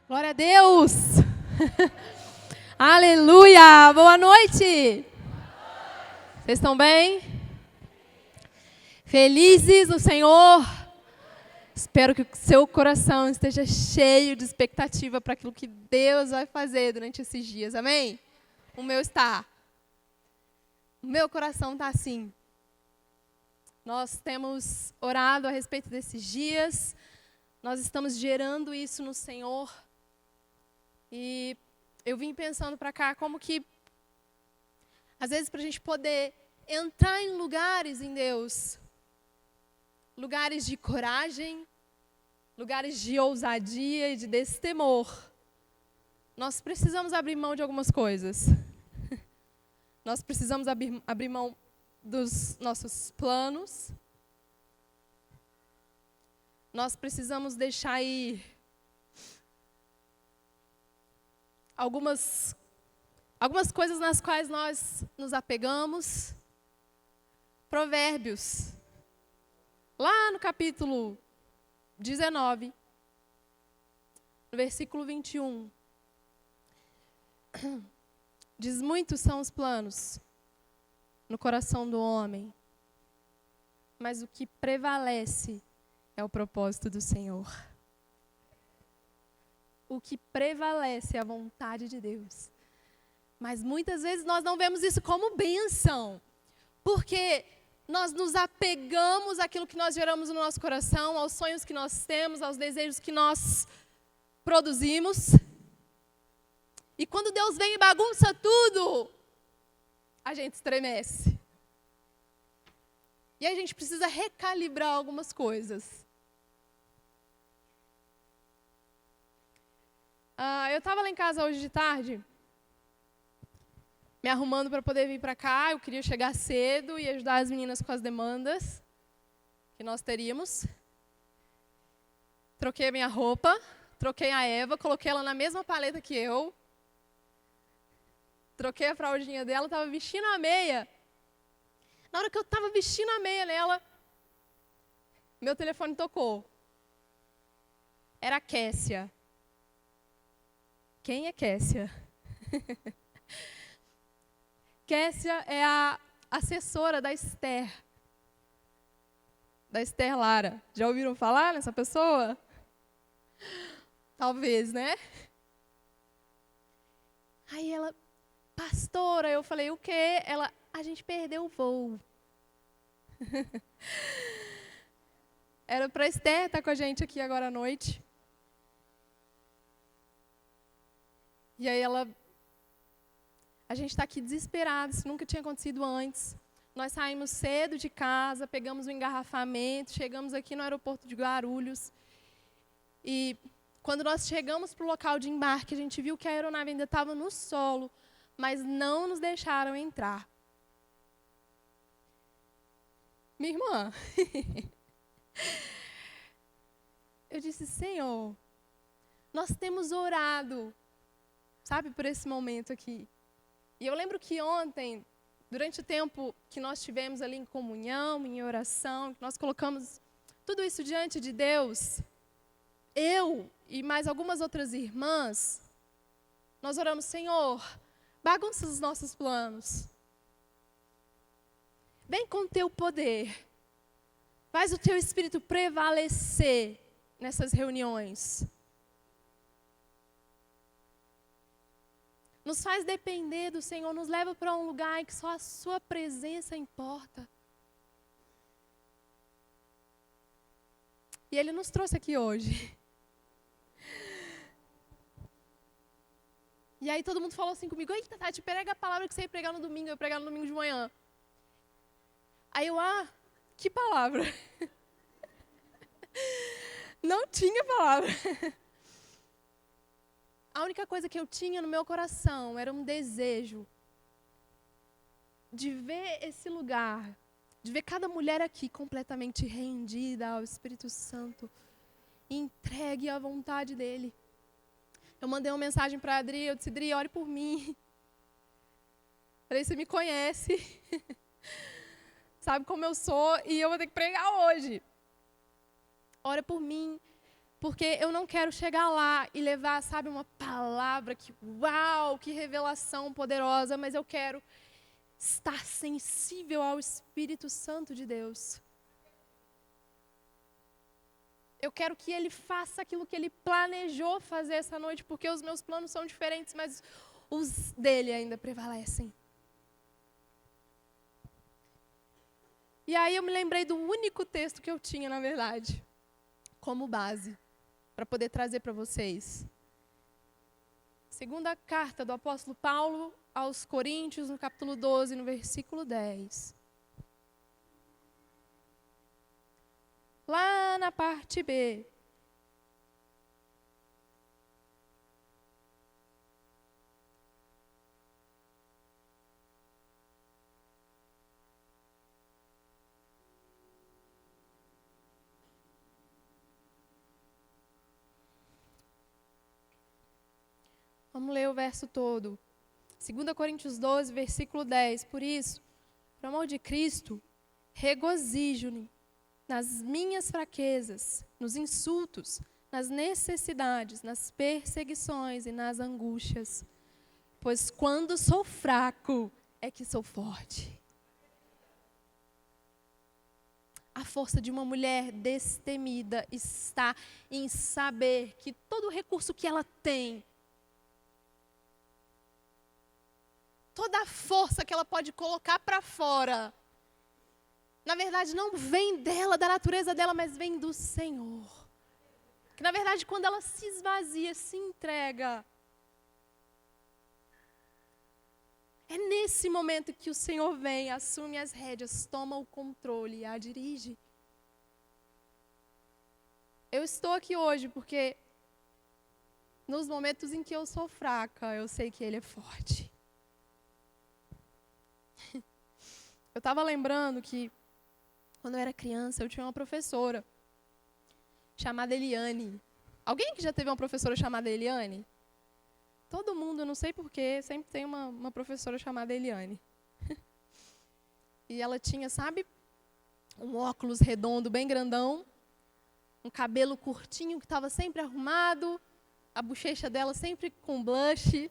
Glória a Deus! Aleluia! Boa noite! Vocês estão bem? Felizes no Senhor? Espero que o seu coração esteja cheio de expectativa para aquilo que Deus vai fazer durante esses dias, amém? O meu está. O meu coração está assim. Nós temos orado a respeito desses dias, nós estamos gerando isso no Senhor. E eu vim pensando para cá como que, às vezes, para a gente poder entrar em lugares em Deus, lugares de coragem, lugares de ousadia e de destemor, nós precisamos abrir mão de algumas coisas. Nós precisamos abrir mão dos nossos planos. Nós precisamos deixar ir algumas coisas nas quais nós nos apegamos. Provérbios, lá no capítulo 19, no versículo 21, diz: muitos são os planos no coração do homem, mas o que prevalece é o propósito do Senhor. O que prevalece é a vontade de Deus. Mas muitas vezes nós não vemos isso como bênção, porque nós nos apegamos àquilo que nós geramos no nosso coração, aos sonhos que nós temos, aos desejos que nós produzimos. E quando Deus vem e bagunça tudo, a gente estremece. E a gente precisa recalibrar algumas coisas. Eu estava lá em casa hoje de tarde, me arrumando para poder vir para cá. Eu queria chegar cedo e ajudar as meninas com as demandas que nós teríamos. Troquei a minha roupa, troquei a Eva, coloquei ela na mesma paleta que eu. Troquei a fraldinha dela, estava vestindo a meia. Na hora que eu estava vestindo a meia nela, meu telefone tocou. Era a Kessia. Quem é Kessia? Kessia é a assessora da Esther Lara. Já ouviram falar nessa pessoa? Talvez, né? Aí ela, pastora, eu falei, o quê? Ela, a gente perdeu o voo. Era para a Esther estar com a gente aqui agora à noite. E aí a gente está aqui desesperado, isso nunca tinha acontecido antes. Nós saímos cedo de casa, pegamos o engarrafamento, chegamos aqui no aeroporto de Guarulhos. E quando nós chegamos para o local de embarque, a gente viu que a aeronave ainda estava no solo, mas não nos deixaram entrar. Minha irmã, eu disse, Senhor, nós temos orado, sabe, por esse momento aqui. E eu lembro que ontem, durante o tempo que nós tivemos ali em comunhão, em oração, que nós colocamos tudo isso diante de Deus, eu e mais algumas outras irmãs, nós oramos, Senhor, bagunça os nossos planos. Vem com o teu poder. Faz o teu espírito prevalecer nessas reuniões. Nos faz depender do Senhor, nos leva para um lugar em que só a sua presença importa. E Ele nos trouxe aqui hoje. E aí todo mundo falou assim comigo, eita, Tati, prega a palavra que você ia pregar no domingo, eu ia pregar no domingo de manhã. Aí eu, que palavra? Não tinha palavra. A única coisa que eu tinha no meu coração era um desejo de ver esse lugar, de ver cada mulher aqui completamente rendida ao Espírito Santo, entregue à vontade dEle. Eu mandei uma mensagem para a Adri, eu disse, Adri, ore por mim. Falei, você me conhece, sabe como eu sou e eu vou ter que pregar hoje. Ora por mim, Porque eu não quero chegar lá e levar, sabe, uma palavra que, uau, que revelação poderosa, mas eu quero estar sensível ao Espírito Santo de Deus. Eu quero que Ele faça aquilo que Ele planejou fazer essa noite, porque os meus planos são diferentes, mas os dele ainda prevalecem. E aí eu me lembrei do único texto que eu tinha, na verdade, como base, para poder trazer para vocês. Segunda carta do apóstolo Paulo aos Coríntios, no capítulo 12, no versículo 10. Lá na parte B. Vamos ler o verso todo. 2 Coríntios 12, versículo 10. Por isso, por amor de Cristo, regozijo-me nas minhas fraquezas, nos insultos, nas necessidades, nas perseguições e nas angústias. Pois quando sou fraco, é que sou forte. A força de uma mulher destemida está em saber que todo o recurso que ela tem, toda a força que ela pode colocar para fora, na verdade não vem dela, da natureza dela, mas vem do Senhor. Que na verdade quando ela se esvazia, se entrega, é nesse momento que o Senhor vem, assume as rédeas, toma o controle e a dirige. Eu estou aqui hoje porque nos momentos em que eu sou fraca, eu sei que Ele é forte. Eu estava lembrando que, quando eu era criança, eu tinha uma professora chamada Eliane. Alguém que já teve uma professora chamada Eliane? Todo mundo, eu não sei porquê, sempre tem uma professora chamada Eliane. E ela tinha, sabe, um óculos redondo, bem grandão, um cabelo curtinho que estava sempre arrumado, a bochecha dela sempre com blush.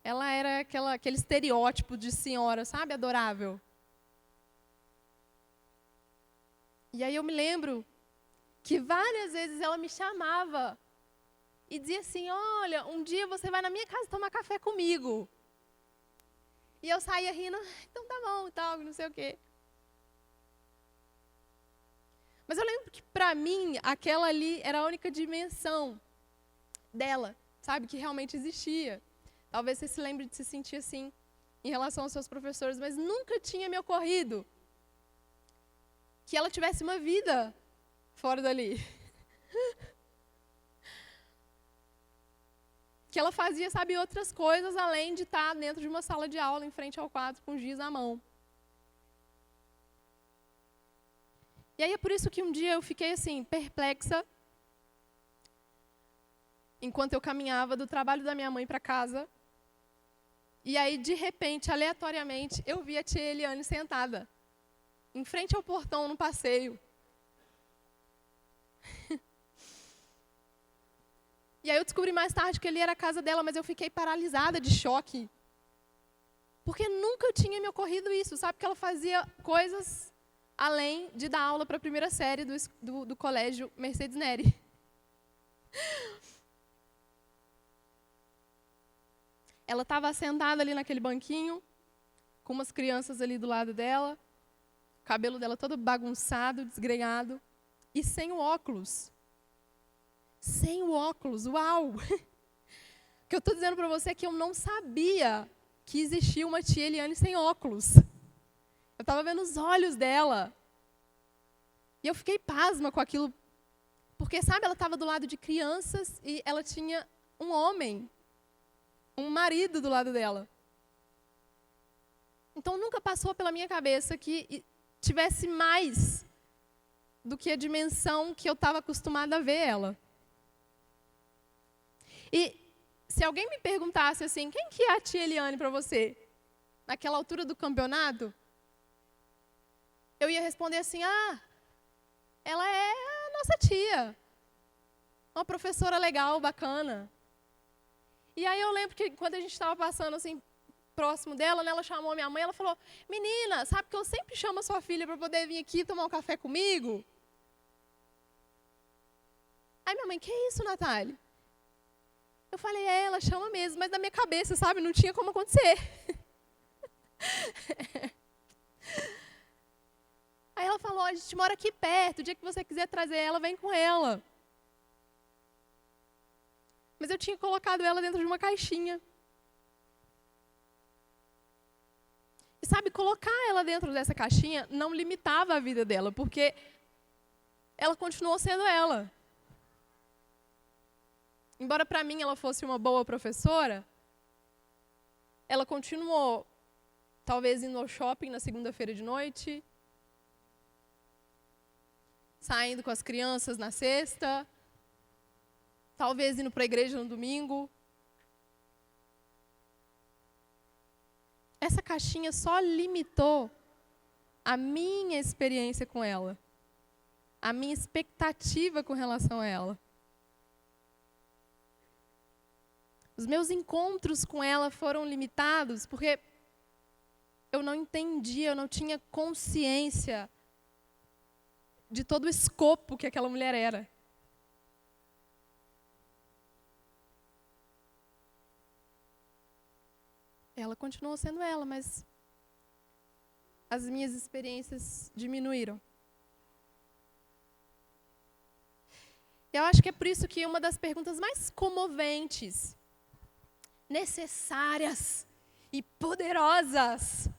Ela era aquele estereótipo de senhora, sabe, adorável. E aí eu me lembro que várias vezes ela me chamava e dizia assim, olha, um dia você vai na minha casa tomar café comigo. E eu saía rindo, então tá bom, tal, não sei o quê. Mas eu lembro que para mim, aquela ali era a única dimensão dela, sabe, que realmente existia. Talvez você se lembre de se sentir assim em relação aos seus professores, mas nunca tinha me ocorrido que ela tivesse uma vida fora dali. Que ela fazia, sabe, outras coisas além de estar dentro de uma sala de aula, em frente ao quadro, com giz à mão. E aí é por isso que um dia eu fiquei assim, perplexa, enquanto eu caminhava do trabalho da minha mãe para casa. E aí, de repente, aleatoriamente, eu vi a tia Eliane sentada, em frente ao portão, no passeio. E aí eu descobri mais tarde que ali era a casa dela, mas eu fiquei paralisada de choque. Porque nunca tinha me ocorrido isso, sabe? Que ela fazia coisas além de dar aula para a primeira série do colégio Mercedes Neri. Ela estava sentada ali naquele banquinho, com umas crianças ali do lado dela, o cabelo dela todo bagunçado, desgrenhado, e sem o óculos. Sem o óculos, uau! O que eu estou dizendo para você é que eu não sabia que existia uma tia Eliane sem óculos. Eu estava vendo os olhos dela. E eu fiquei pasma com aquilo. Porque, sabe, ela estava do lado de crianças e ela tinha um homem, um marido do lado dela. Então, nunca passou pela minha cabeça que tivesse mais do que a dimensão que eu estava acostumada a ver ela. E se alguém me perguntasse assim, quem que é a tia Eliane para você? Naquela altura do campeonato, eu ia responder assim, ela é a nossa tia. uma professora legal, bacana. E aí eu lembro que quando a gente estava passando assim, próximo dela, né, ela chamou a minha mãe, ela falou, menina, sabe que eu sempre chamo a sua filha para poder vir aqui tomar um café comigo? Aí minha mãe, que isso, Natália? Eu falei, ela chama mesmo, mas na minha cabeça, sabe, não tinha como acontecer. Aí ela falou, a gente mora aqui perto, o dia que você quiser trazer ela, vem com ela. Mas eu tinha colocado ela dentro de uma caixinha. E sabe, colocar ela dentro dessa caixinha não limitava a vida dela, porque ela continuou sendo ela. Embora para mim ela fosse uma boa professora, ela continuou, talvez indo ao shopping na segunda-feira de noite, saindo com as crianças na sexta, talvez indo para a igreja no domingo. Essa caixinha só limitou a minha experiência com ela, a minha expectativa com relação a ela. Os meus encontros com ela foram limitados porque eu não entendia, eu não tinha consciência de todo o escopo que aquela mulher era. Ela continuou sendo ela, mas as minhas experiências diminuíram. Eu acho que é por isso que uma das perguntas mais comoventes, necessárias e poderosas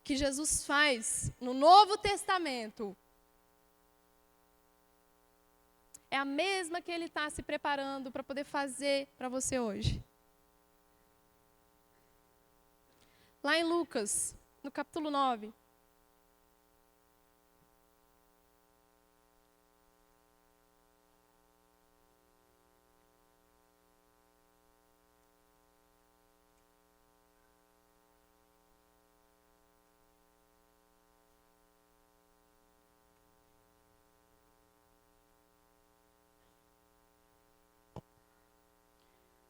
que Jesus faz no Novo Testamento é a mesma que Ele está se preparando para poder fazer para você hoje. Lá em Lucas, no capítulo 9.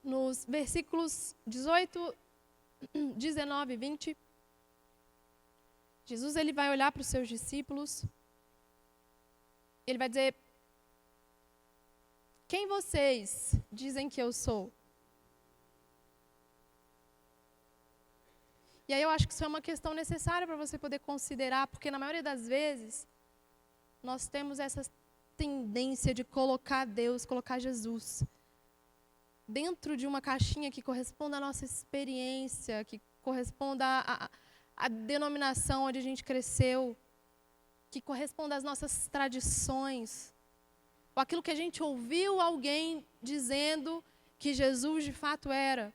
Nos versículos 18, 19 e 20, Jesus ele vai olhar para os seus discípulos, ele vai dizer, quem vocês dizem que eu sou? E aí eu acho que isso é uma questão necessária para você poder considerar, porque na maioria das vezes, nós temos essa tendência de colocar Deus, colocar Jesus dentro de uma caixinha que corresponda à nossa experiência, que corresponda à denominação onde a gente cresceu, que corresponda às nossas tradições, ou aquilo que a gente ouviu alguém dizendo que Jesus de fato era.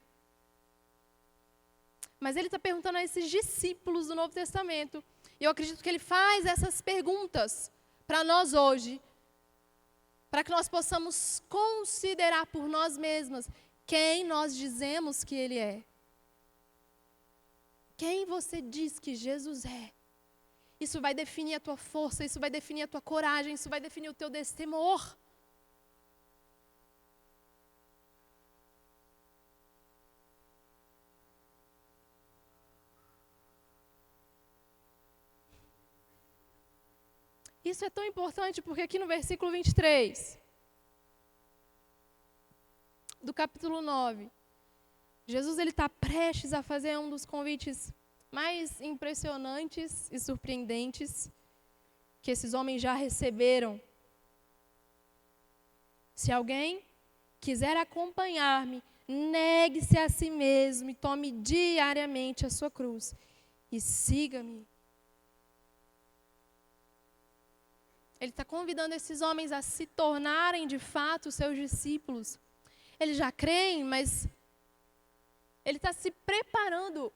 Mas ele está perguntando a esses discípulos do Novo Testamento, e eu acredito que ele faz essas perguntas para nós hoje, para que nós possamos considerar por nós mesmas quem nós dizemos que Ele é. Quem você diz que Jesus é. Isso vai definir a tua força, isso vai definir a tua coragem, isso vai definir o teu destemor. Isso é tão importante porque aqui no versículo 23, do capítulo 9, Jesus está prestes a fazer um dos convites mais impressionantes e surpreendentes que esses homens já receberam. Se alguém quiser acompanhar-me, negue-se a si mesmo e tome diariamente a sua cruz e siga-me. Ele está convidando esses homens a se tornarem de fato seus discípulos. Eles já creem, mas ele está se preparando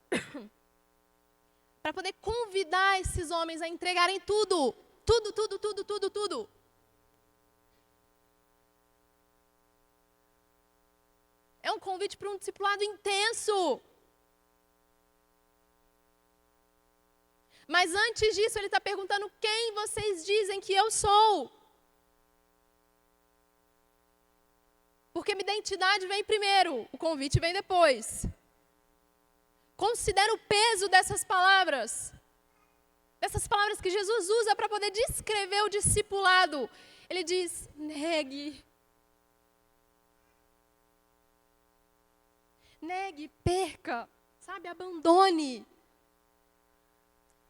para poder convidar esses homens a entregarem tudo. Tudo, tudo, tudo, tudo, tudo. É um convite para um discipulado intenso. Mas antes disso, ele está perguntando quem vocês dizem que eu sou. Porque minha identidade vem primeiro, o convite vem depois. Considera o peso dessas palavras que Jesus usa para poder descrever o discipulado. Ele diz: negue, perca, sabe, abandone,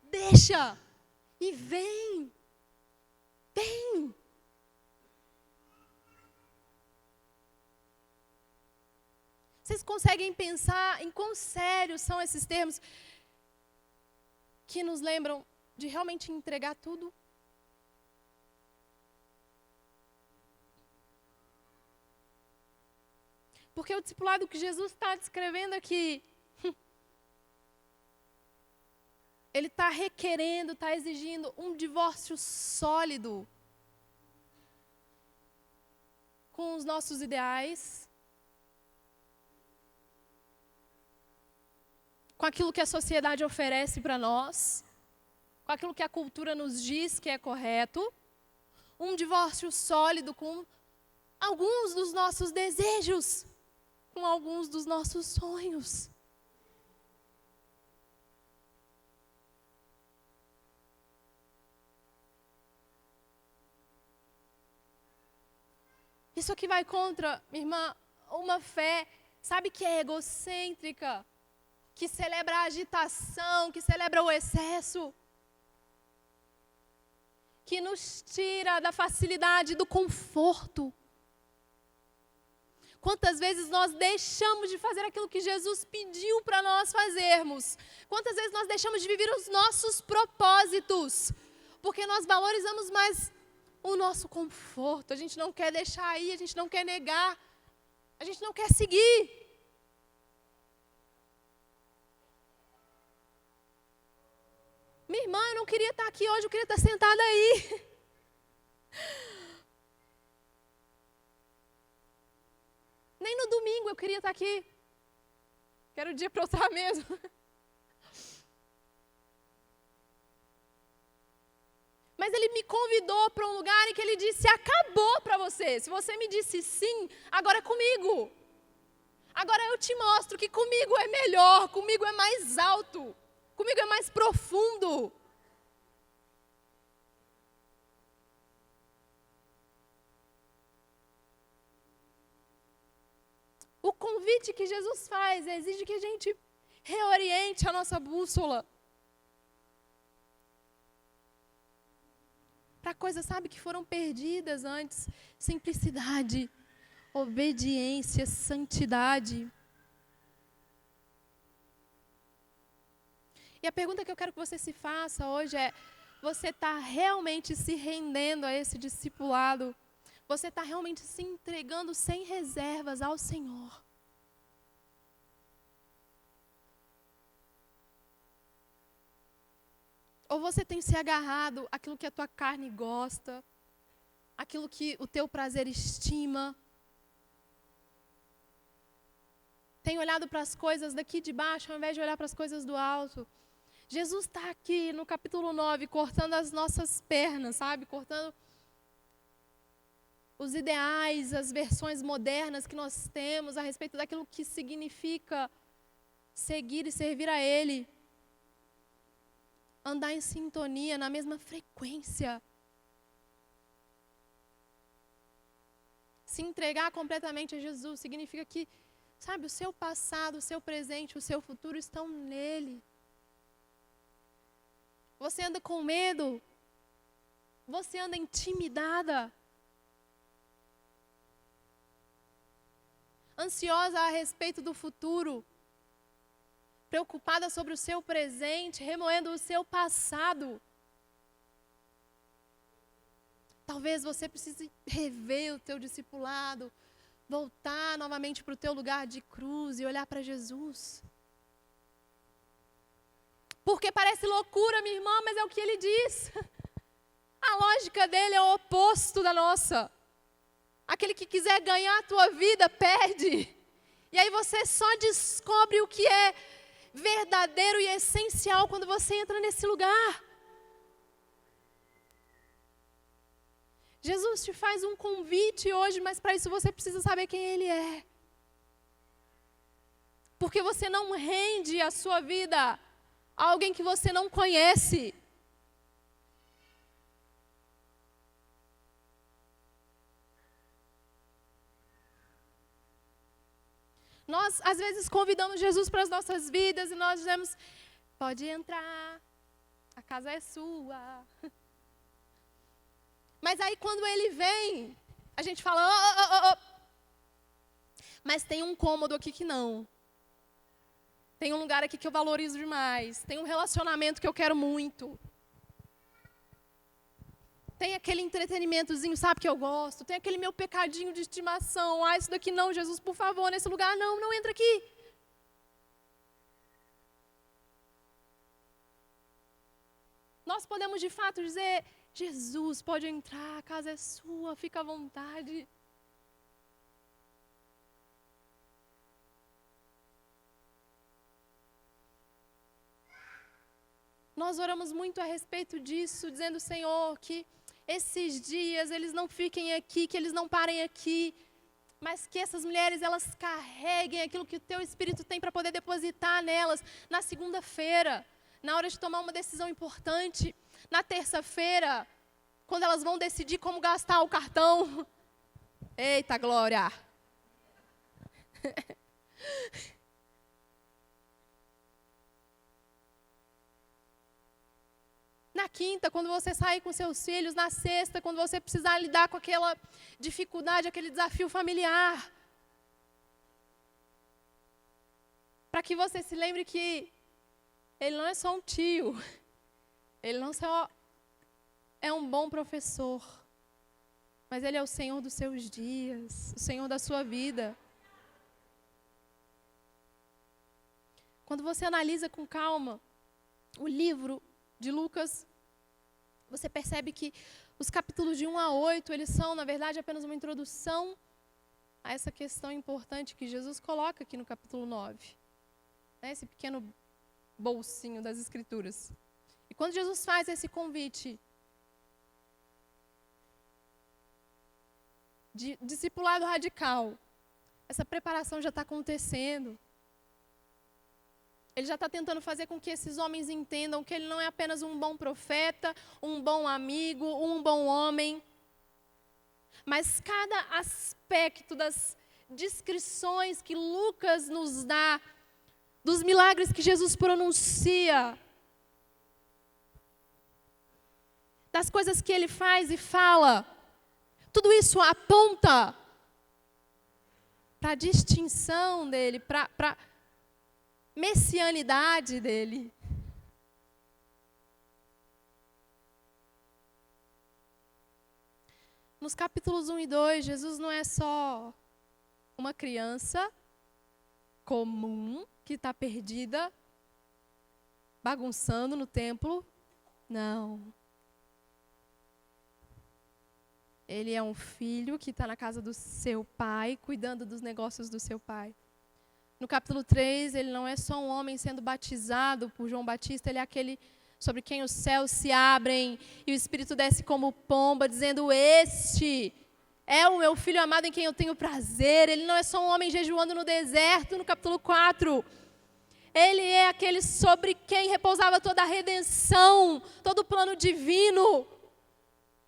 deixa e vem. Vocês conseguem pensar em quão sérios são esses termos que nos lembram de realmente entregar tudo? Porque o discipulado que Jesus está descrevendo aqui, ele está requerendo, está exigindo um divórcio sólido com os nossos ideais, com aquilo que a sociedade oferece para nós, com aquilo que a cultura nos diz que é correto, um divórcio sólido com alguns dos nossos desejos, com alguns dos nossos sonhos. Isso aqui vai contra, minha irmã, uma fé, sabe, que é egocêntrica, que celebra a agitação, que celebra o excesso, que nos tira da facilidade, do conforto. Quantas vezes nós deixamos de fazer aquilo que Jesus pediu para nós fazermos? Quantas vezes nós deixamos de viver os nossos propósitos? Porque nós valorizamos mais o nosso conforto. A gente não quer deixar ir, a gente não quer negar, a gente não quer seguir. Minha irmã, eu não queria estar aqui hoje, eu queria estar sentada aí. Nem no domingo eu queria estar aqui. Quero o dia para eu estar mesmo. Mas ele me convidou para um lugar em que ele disse: acabou para você. Se você me disse sim, agora é comigo. Agora eu te mostro que comigo é melhor, comigo é mais alto, comigo é mais profundo. O convite que Jesus faz exige que a gente reoriente a nossa bússola para coisas, sabe, que foram perdidas antes. Simplicidade, obediência, santidade. E a pergunta que eu quero que você se faça hoje é: você está realmente se rendendo a esse discipulado? Você está realmente se entregando sem reservas ao Senhor? Ou você tem se agarrado àquilo que a tua carne gosta, aquilo que o teu prazer estima? Tem olhado para as coisas daqui de baixo ao invés de olhar para as coisas do alto? Jesus está aqui no capítulo 9, cortando as nossas pernas, sabe? Cortando os ideais, as versões modernas que nós temos a respeito daquilo que significa seguir e servir a Ele. Andar em sintonia, na mesma frequência. Se entregar completamente a Jesus significa que, sabe, o seu passado, o seu presente, o seu futuro estão nele. Você anda com medo? Você anda intimidada? Ansiosa a respeito do futuro? Preocupada sobre o seu presente, remoendo o seu passado? Talvez você precise rever o teu discipulado, voltar novamente para o teu lugar de cruz e olhar para Jesus. Porque parece loucura, minha irmã, mas é o que ele diz. A lógica dele é o oposto da nossa. Aquele que quiser ganhar a tua vida, perde. E aí você só descobre o que é verdadeiro e essencial quando você entra nesse lugar. Jesus te faz um convite hoje, mas para isso você precisa saber quem Ele é. Porque você não rende a sua vida a alguém que você não conhece. Nós, às vezes, convidamos Jesus para as nossas vidas e nós dizemos, pode entrar, a casa é sua. Mas aí quando Ele vem, a gente fala, mas tem um cômodo aqui que não. Tem um lugar aqui que eu valorizo demais. Tem um relacionamento que eu quero muito. Tem aquele entretenimentozinho, sabe, que eu gosto. Tem aquele meu pecadinho de estimação. Ah, isso daqui não, Jesus, por favor, nesse lugar não, não entra aqui. Nós podemos de fato dizer, Jesus, pode entrar, a casa é sua, fica à vontade. Nós oramos muito a respeito disso, dizendo, Senhor, que esses dias eles não fiquem aqui, que eles não parem aqui, mas que essas mulheres, elas carreguem aquilo que o Teu Espírito tem para poder depositar nelas na segunda-feira, na hora de tomar uma decisão importante, na terça-feira, quando elas vão decidir como gastar o cartão. Eita, glória! Na quinta, quando você sair com seus filhos. Na sexta, quando você precisar lidar com aquela dificuldade, aquele desafio familiar. Para que você se lembre que Ele não é só um tio. Ele não só é um bom professor. Mas Ele é o Senhor dos seus dias, o Senhor da sua vida. Quando você analisa com calma o livro de Lucas, você percebe que os capítulos de 1 a 8, eles são, na verdade, apenas uma introdução a essa questão importante que Jesus coloca aqui no capítulo 9. Esse pequeno bolsinho das Escrituras. E quando Jesus faz esse convite de discipulado radical, essa preparação já está acontecendo. Ele já está tentando fazer com que esses homens entendam que ele não é apenas um bom profeta, um bom amigo, um bom homem. Mas cada aspecto das descrições que Lucas nos dá, dos milagres que Jesus pronuncia, das coisas que ele faz e fala, tudo isso aponta para a distinção dele, para messianidade dele. Nos capítulos 1 e 2, Jesus não é só uma criança comum que está perdida, bagunçando no templo. Não. Ele é um filho que está na casa do seu pai, cuidando dos negócios do seu pai. No capítulo 3, ele não é só um homem sendo batizado por João Batista, ele é aquele sobre quem os céus se abrem e o Espírito desce como pomba, dizendo, este é o meu filho amado em quem eu tenho prazer. Ele não é só um homem jejuando no deserto, no capítulo 4. Ele é aquele sobre quem repousava toda a redenção, todo o plano divino.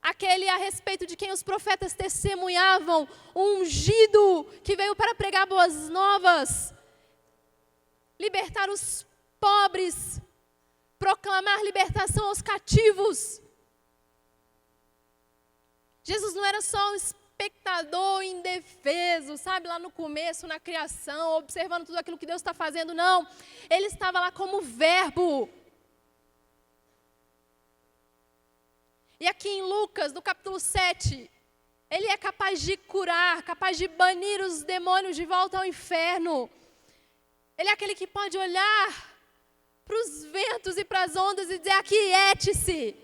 Aquele a respeito de quem os profetas testemunhavam, o ungido que veio para pregar boas novas, libertar os pobres, proclamar libertação aos cativos. Jesus não era só um espectador indefeso, sabe, lá no começo, na criação, observando tudo aquilo que Deus está fazendo, não. Ele estava lá como verbo. E aqui em Lucas, no capítulo 7, ele é capaz de curar, capaz de banir os demônios de volta ao inferno. Ele é aquele que pode olhar para os ventos e para as ondas e dizer, aquiete-se.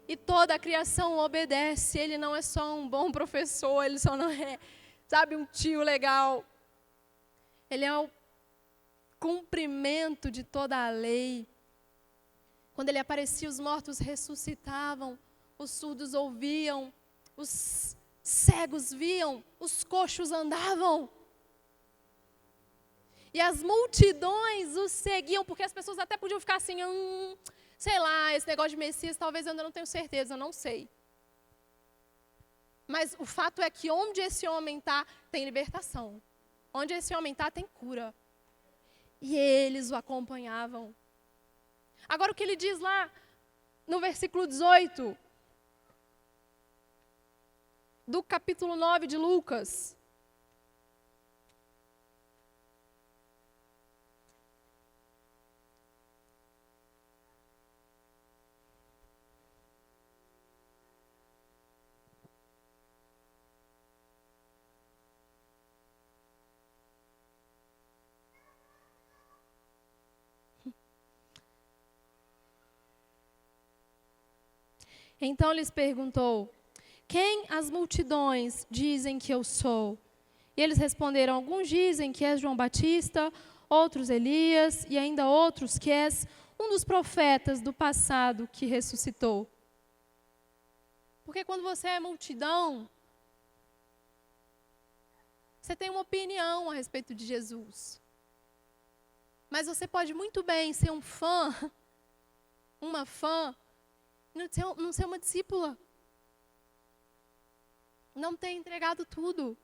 E toda a criação obedece. Ele não é só um bom professor, ele só não é, sabe, um tio legal. Ele é o cumprimento de toda a lei. Quando ele aparecia, os mortos ressuscitavam, os surdos ouviam, os cegos viam, os coxos andavam. E as multidões os seguiam, porque as pessoas até podiam ficar assim, sei lá, esse negócio de Messias, talvez eu ainda não tenho certeza, eu não sei. Mas o fato é que onde esse homem está, tem libertação. Onde esse homem está, tem cura. E eles o acompanhavam. Agora o que ele diz lá no versículo 18 do capítulo 9 de Lucas. Então lhes perguntou: quem as multidões dizem que eu sou? E eles responderam: alguns dizem que és João Batista, outros Elias, e ainda outros que és um dos profetas do passado que ressuscitou. Porque quando você é multidão, você tem uma opinião a respeito de Jesus. Mas você pode muito bem ser um fã, uma fã, não ser uma discípula. Não ter entregado tudo.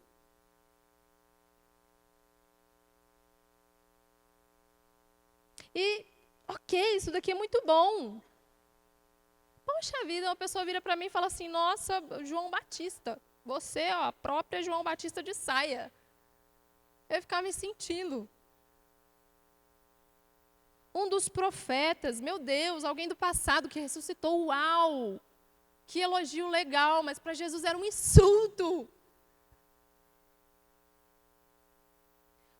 E, ok, isso daqui é muito bom. Poxa vida, uma pessoa vira para mim e fala assim: nossa, João Batista, você, ó, a própria João Batista de saia. Eu ia ficar me sentindo. Um dos profetas, meu Deus, alguém do passado que ressuscitou, uau! Que elogio legal, mas para Jesus era um insulto.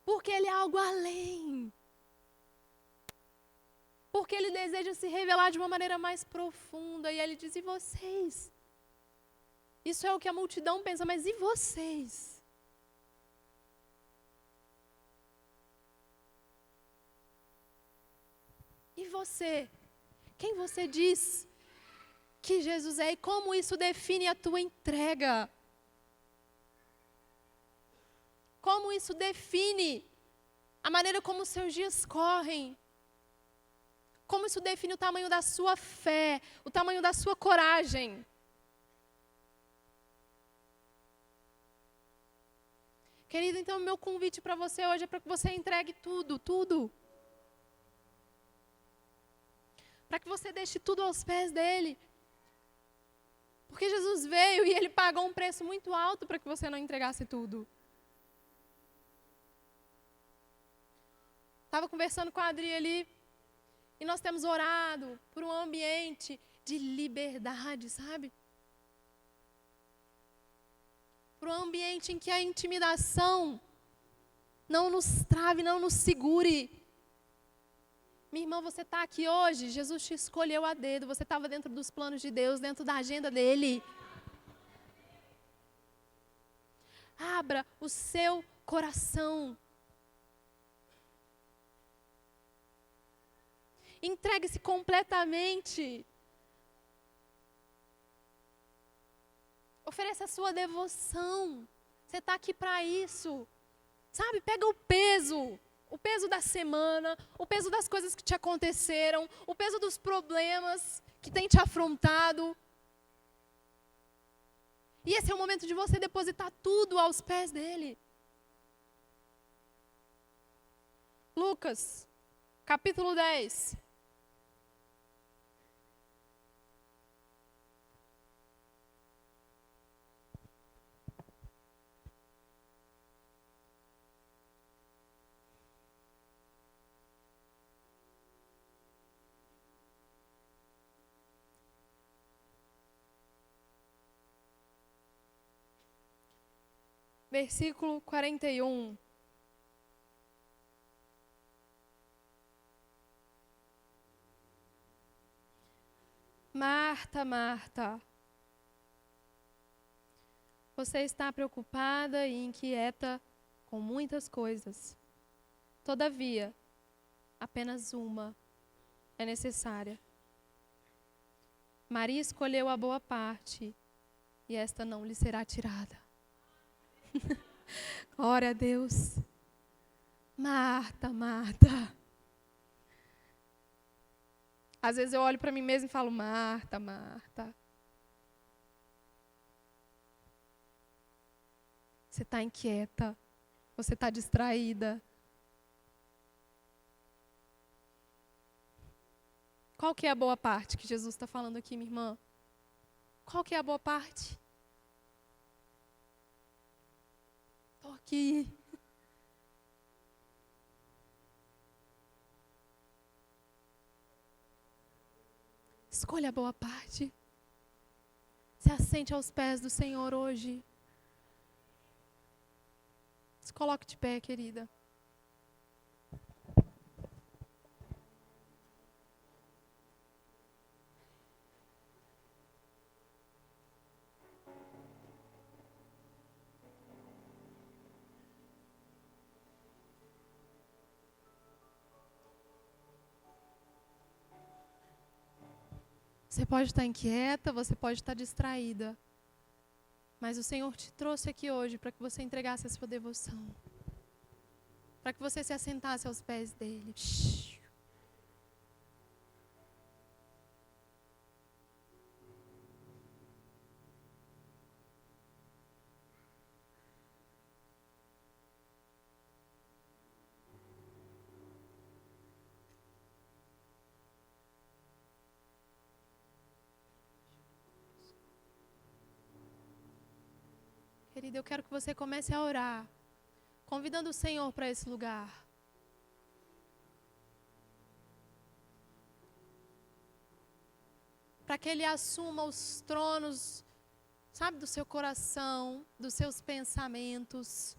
Porque ele é algo além. Porque ele deseja se revelar de uma maneira mais profunda. E ele diz: e vocês? Isso é o que a multidão pensa, mas e vocês? E você? Quem você diz que Jesus é? E como isso define a tua entrega? Como isso define a maneira como os seus dias correm? Como isso define o tamanho da sua fé, o tamanho da sua coragem? Querido, então o meu convite para você hoje é para que você entregue tudo, tudo. Para que você deixe tudo aos pés dele. Porque Jesus veio e ele pagou um preço muito alto para que você não entregasse tudo. Estava conversando com a Adri ali, e nós temos orado por um ambiente de liberdade, sabe? Por um ambiente em que a intimidação não nos trave, não nos segure. Minha irmã, você está aqui hoje, Jesus te escolheu a dedo, você estava dentro dos planos de Deus, dentro da agenda dele. Abra o seu coração. Entregue-se completamente. Ofereça a sua devoção. Você está aqui para isso. Sabe, pega o peso da semana, o peso das coisas que te aconteceram, o peso dos problemas que tem te afrontado. E esse é o momento de você depositar tudo aos pés dele. Lucas, capítulo 10. Versículo 41. Marta, Marta, você está preocupada e inquieta com muitas coisas. Todavia, apenas uma é necessária. Maria escolheu a boa parte, e esta não lhe será tirada. Glória a Deus. Marta, Marta. Às vezes eu olho para mim mesma e falo, Marta, Marta. Você está inquieta, você está distraída. Qual que é a boa parte que Jesus está falando aqui, minha irmã? Qual que é a boa parte? Estou aqui. Escolha a boa parte. Se assente aos pés do Senhor hoje. Se coloque de pé, querida. Você pode estar inquieta, você pode estar distraída. Mas o Senhor te trouxe aqui hoje para que você entregasse a sua devoção. Para que você se assentasse aos pés dele. Querida, eu quero que você comece a orar, convidando o Senhor para esse lugar. Para que Ele assuma os tronos, sabe, do seu coração, dos seus pensamentos.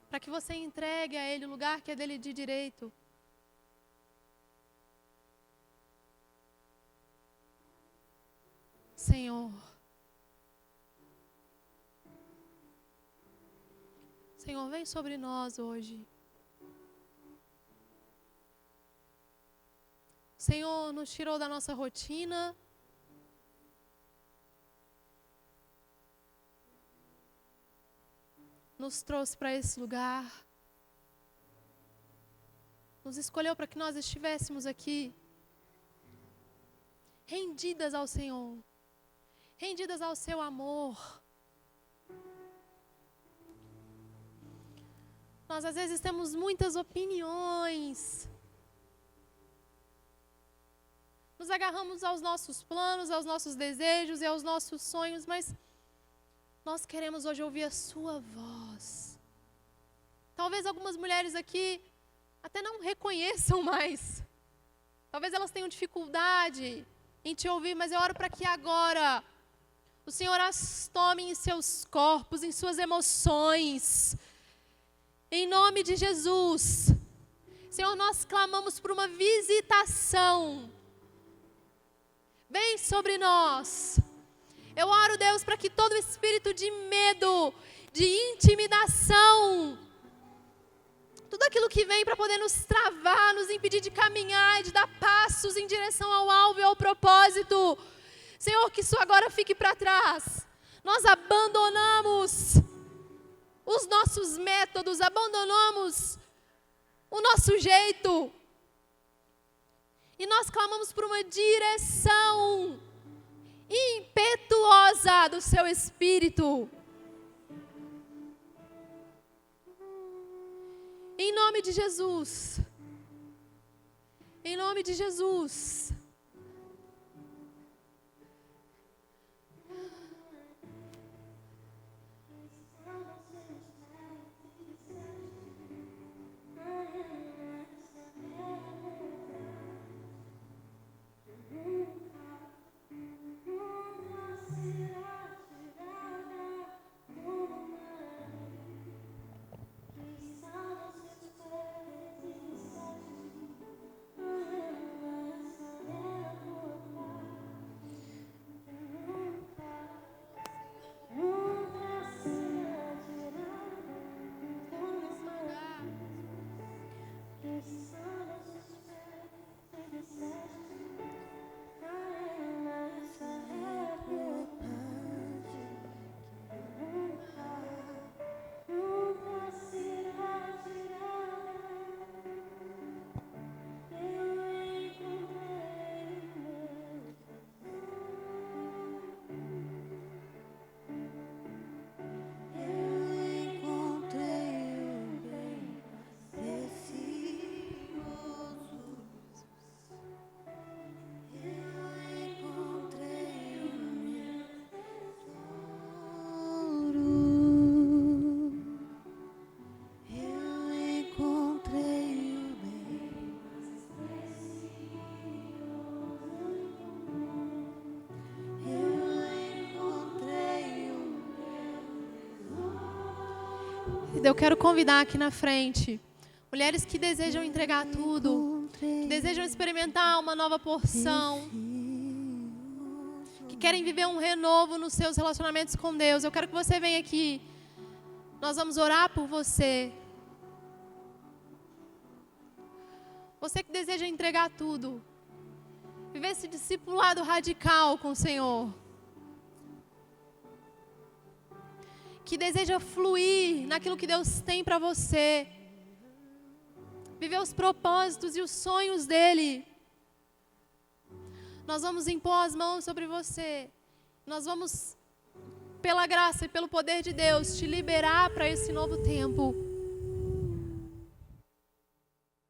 Para que você entregue a Ele o lugar que é dele de direito. Senhor. Senhor, vem sobre nós hoje. O Senhor nos tirou da nossa rotina. Nos trouxe para esse lugar. Nos escolheu para que nós estivéssemos aqui. Rendidas ao Senhor. Rendidas ao seu amor. Nós às vezes temos muitas opiniões. Nos agarramos aos nossos planos, aos nossos desejos e aos nossos sonhos, mas nós queremos hoje ouvir a sua voz. Talvez algumas mulheres aqui até não reconheçam mais. Talvez elas tenham dificuldade em te ouvir, mas eu oro para que agora o Senhor as tome em seus corpos, em suas emoções. Em nome de Jesus. Senhor, nós clamamos por uma visitação. Vem sobre nós. Eu oro, Deus, para que todo espírito de medo, de intimidação, tudo aquilo que vem para poder nos travar, nos impedir de caminhar e de dar passos em direção ao alvo e ao propósito, Senhor, que isso agora fique para trás. Nós abandonamos os nossos métodos, abandonamos o nosso jeito. E nós clamamos por uma direção impetuosa do seu Espírito. Em nome de Jesus. Em nome de Jesus. eu quero convidar aqui na frente mulheres que desejam entregar tudo, que desejam experimentar uma nova porção, que querem viver um renovo nos seus relacionamentos com Deus. Eu quero que você venha aqui. Nós vamos orar por você. Você que deseja entregar tudo, viver esse discipulado radical com o Senhor, que deseja fluir naquilo que Deus tem para você, viver os propósitos e os sonhos dEle. Nós vamos impor as mãos sobre você. Nós vamos, pela graça e pelo poder de Deus, te liberar para esse novo tempo.